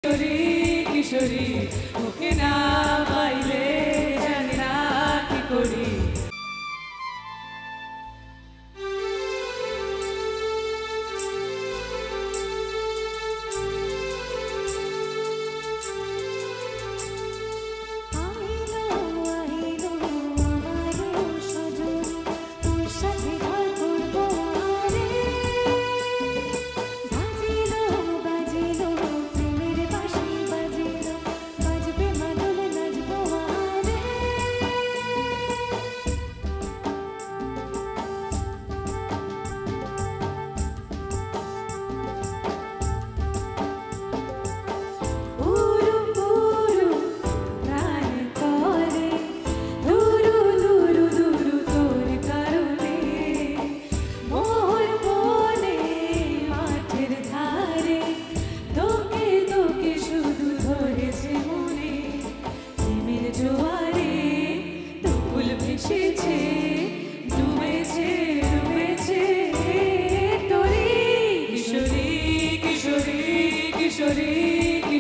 কিশোরী ওকে না পাইলে জানি না কি করি।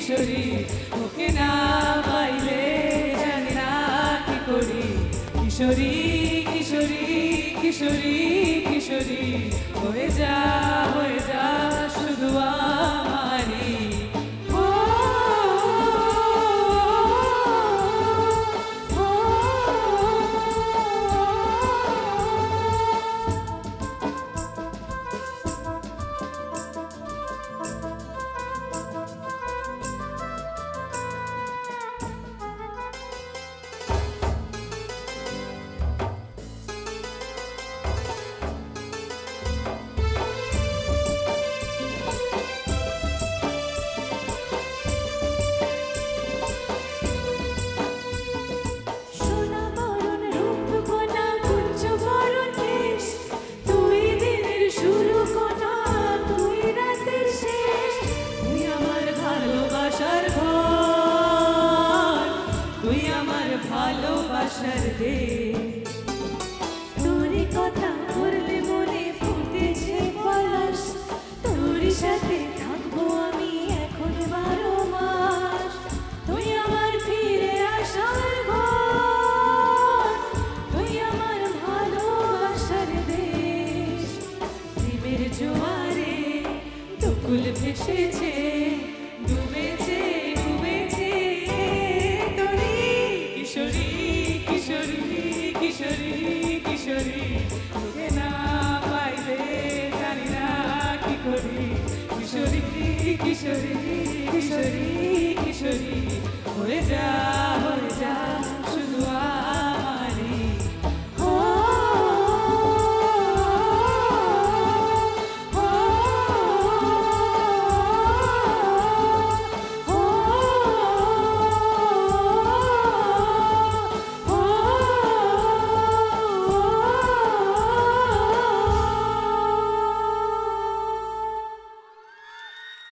কিশোরী ওকে না পাইলে জানি না কি করি। কিশোরী কিশোরী কিশোরী কিশোরী হয়ে যা শুধু আমারই। ভালোবাসার দেশ তোরই কথা করলে মনে ফুটেছে পলাশ। তোরই সাথে থাকবো আমি এখন 12 মাস। তুই আমার ফিরে আসার ঘর, তুই আমার ভালোবাসার দেশ। প্রেমের জোয়ারে দুকুল ভেসেছে ডুবেছে ডুবেছে তোরই। কিশোরী কিশোরী কিশোরী কিশোরী তোকে না পাইলে জানি না কি করি। কিশোরী কিশোরী কিশোরী কিশোরী হয়ে যা